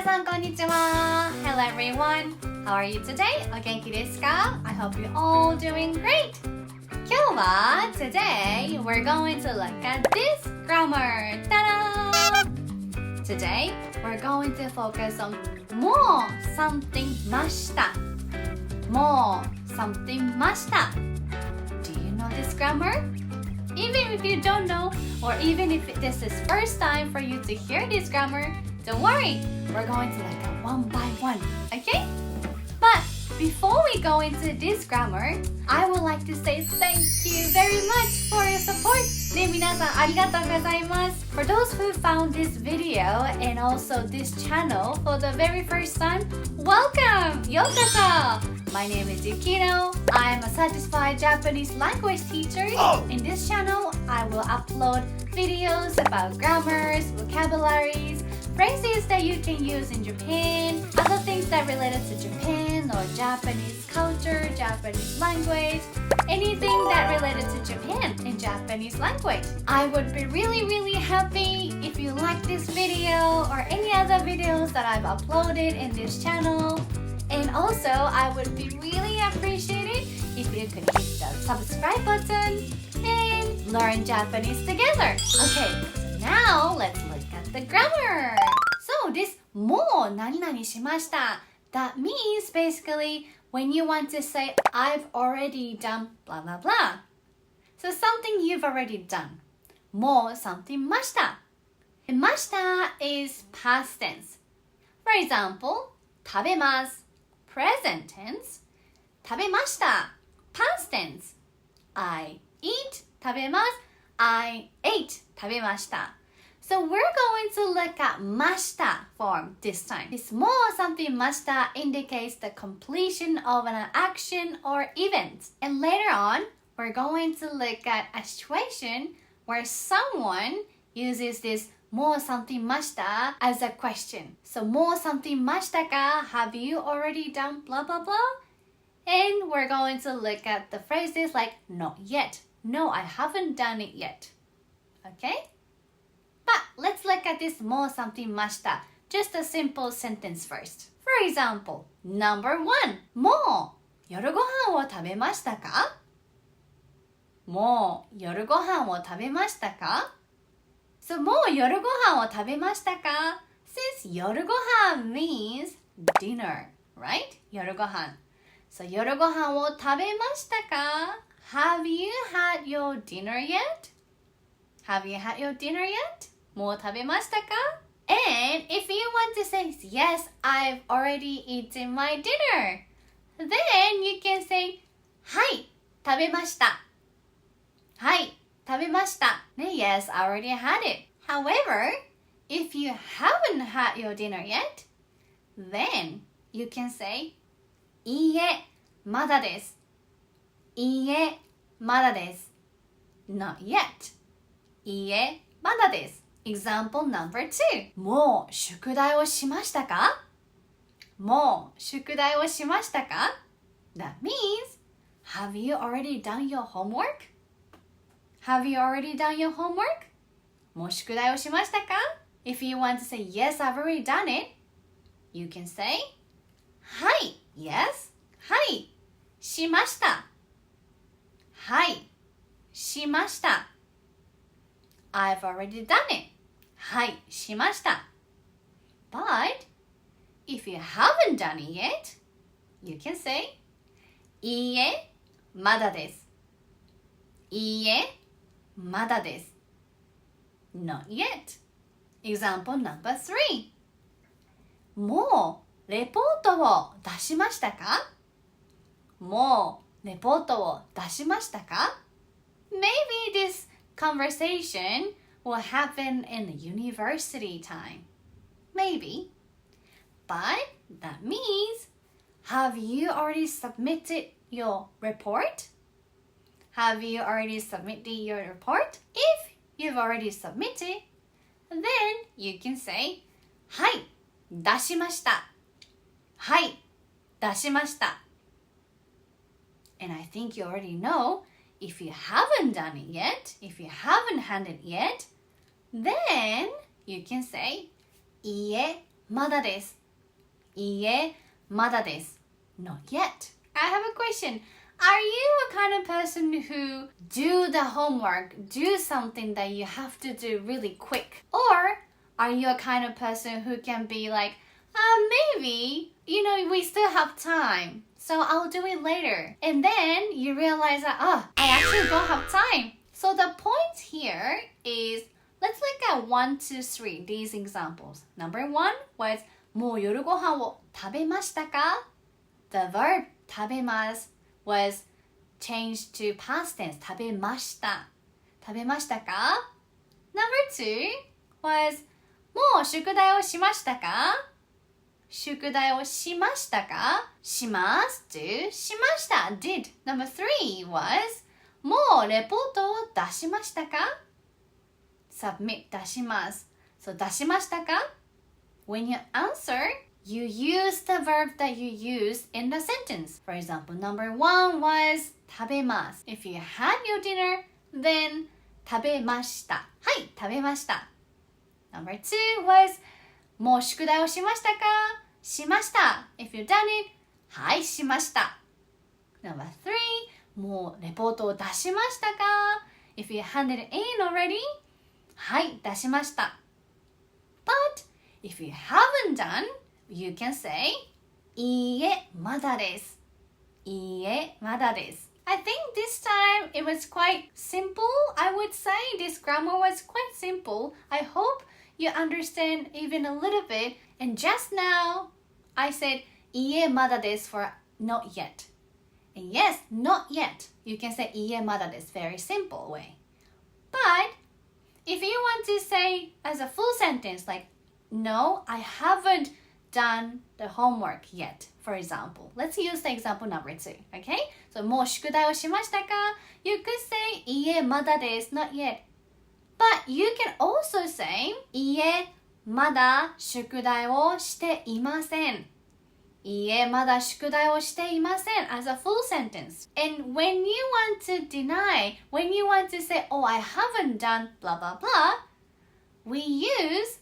さんこんにちは Hello everyone, how are you today? お元気ですか? I hope you're all doing great! 今日は Today, we're going to look at this grammar! Ta-da! Today, we're going to focus on もう something ましたもう something ました Do you know this grammar?Even if you don't know, or even if this is first time for you to hear this grammar, don't worry, we're going to look at one by one, okay? But before we go into this grammar, I would like to say thank you very much for your support. ね、皆さんありがとうございます。For those who found this video and also this channel for the very first time, welcome! ようこそ! My name is Yukino. I am a certified Japanese language teacher. In this channel, I will upload videos about grammars, vocabularies, phrases that you can use in Japan, other things that related to Japan or Japanese culture, Japanese language, anything that related to Japan and Japanese language. I would be really happy if you like this video or any other videos that I've uploaded in this channel. And also, I would be really appreciated if you could hit the subscribe button and learn Japanese together. Okay, so now let's look at the grammar. So this もう何々しました That means basically when you want to say I've already done blah blah blah. So something you've already done. もう something ました And ました is past tense. For example, 食べます Present tense 食べました Past tense I eat 食べます I ate 食べました So we're going to look at ました form this time. This もう something ました indicates the completion of an action or event. And later on, we're going to look at a situation where someone uses this もう something ました as a question. So もう something ましたか Have you already done blah blah blah? And we're going to look at the phrases like not yet. No, I haven't done it yet. Okay? But let's look at this もう something ました Just a simple sentence first. For example, number 1. もう夜ご飯を食べましたかもう夜ご飯を食べましたか So もう夜ご飯を食べましたか Since 夜ご飯 means dinner, right? 夜ご飯 So 夜ご飯を食べましたか Have you had your dinner yet? Have you had your dinner yet? もう食べましたか And if you want to say yes, I've already eaten my dinner, then you can say はい食べましたはい食べました。ね、Yes, I already had it. However, if you haven't had your dinner yet, then you can say いいえ、まだです。いいえ、まだです。Not yet. いいえ、まだです。Example number 2. もう宿題をしましたかもう宿題をしましたか That means, have you already done your homework?Have you already done your homework? もう宿題をしましたか If you want to say yes, I've already done it, you can say はい Yes はいしましたはいしました I've already done it はいしました But if you haven't done it yet, you can say いいえまだですいいえまだです。Not yet. Example number 3. もうレポートを出しましたかもうレポートを出しましたか Maybe this conversation will happen in the university time. Maybe. But that means, have you already submitted your report?Have you already submitted your report? If you've already submitted, then you can say はい、出しましたはい、出しました And I think you already know, if you haven't done it yet, if you haven't handed it yet, then you can say いいえ、まだです。いいえ、まだです。Not yet. I have a question. Are you a kind of person who do the homework, do something that you have to do really quick? Or are you a kind of person who can be like, maybe, we still have time, so I'll do it later. And then you realize that, I actually don't have time. So the point here is, let's look at 1, 2, 3, these examples. Number 1 was, もう夜ご飯を食べましたか? The verb 食べます was changed to past tense 食べました。食べましたか? Number 2 was もう宿題をしましたか? 宿題をしましたか? します do しました did. Number 3 was もうレポートを出しましたか? Submit 出します。So 出しましたか? When you answer, you use the verb that you use in the sentence. For example, number 1 was 食べます。If you had your dinner, then 食べました。はい、食べました。Number 2 was もう宿題をしましたか? しました。If you've done it, はい、しました。Number 3もうレポートを出しましたか? If you handed it in already, はい、出しました。But if you haven't done, you can say いいえ、まだです。いいえ、まだです。I think this time it was quite simple. I would say this grammar was quite simple. I hope you understand even a little bit. And just now, I said いいえ、まだです for not yet. And yes, not yet. You can say いいえ、まだです very simple way. But if you want to say as a full sentence like no, I haven't done the homework yet. For example, let's use the example number 2. Okay? So もう宿題をしましたか? You could say いいえ、まだです not yet. But you can also say いいえ、まだ宿題をしていません。いいえ、まだ宿題をしていません as a full sentence. And when you want to deny, when you want to say, oh, I haven't done blah, blah, blah, we use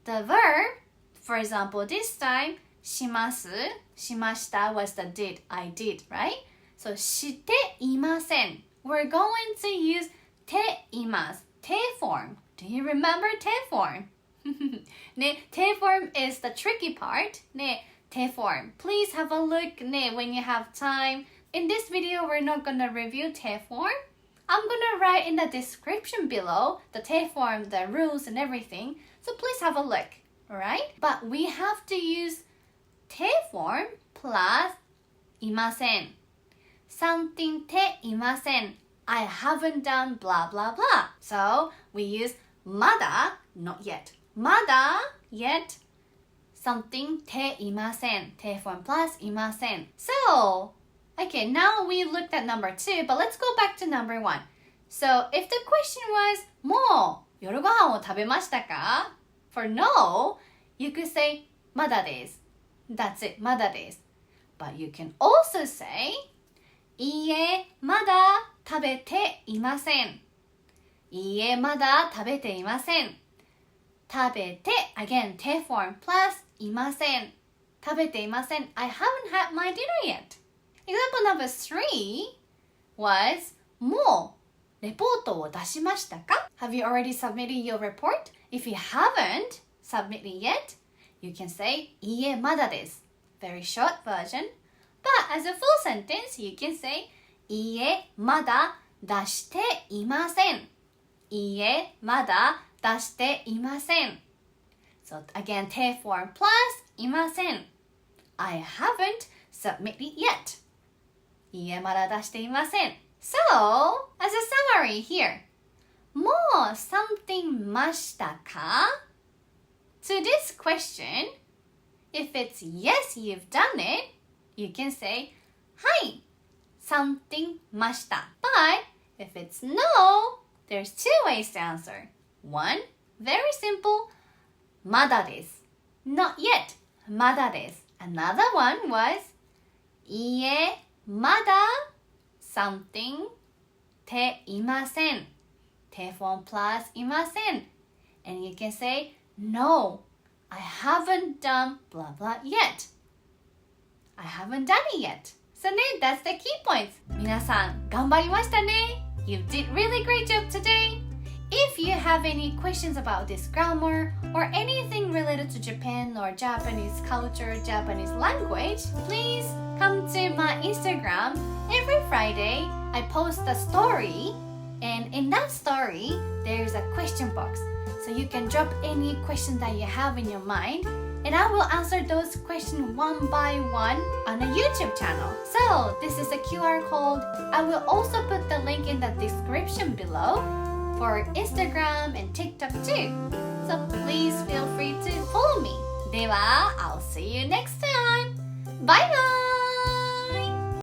the verb, for example, this time, します、しました was the did, I did, right? So, していません. We're going to use ています, てform. Do you remember てform? ね、てform is the tricky part. ね、てform. Please have a look ね, when you have time. In this video, we're not going to review てform. I'm going to write in the description below the てform, the rules and everything. So please have a look, alright? But we have to use てform plus いません. Something ていません. I haven't done blah blah blah. So we use まだ not yet. まだ yet something ていません. てform plus いません. So, okay, now we looked at number 2, but let's go back to number 1. So if the question was もう夜ご飯を食べましたか? For no, you could say まだです. That's it, まだです. But you can also say いいえ、まだ食べていません. いいえ、まだ食べていません. 食べて again て form plus いません. 食べていません. I haven't had my dinner yet. Example number 3 was もうレポートを出しましたか? Have you already submitted your report? If you haven't submitted yet, you can say いいえ、まだです. Very short version. But as a full sentence, you can say いいえ、まだ出していません. いいえ、まだ出していません. So again, て form plus いません. I haven't submitted yet. いいえ、まだ出していません. So, as a summary here, もう something ましたか? To this question, if it's yes, you've done it, you can say はい、something ました. But if it's no, there's two ways to answer. One, very simple, まだです. Not yet, まだです. Another one was いいえ、まだ something ていません. て form plus いません. And you can say no, I haven't done blah blah yet. I haven't done it yet. So ね、that's the key points. 皆さん、頑張りましたね。You did really great job today. If you have any questions about this grammar or anything related to Japan or Japanese culture, Japanese language, please come to my Instagram. Every Friday, I post a story, and in that story, there's a question box. So you can drop any question that you have in your mind, and I will answer those questions one by one on a YouTube channel. So this is a QR code. I will also put the link in the description below.for Instagram and TikTok too. So please feel free to follow me. では、I'll see you next time. Bye bye!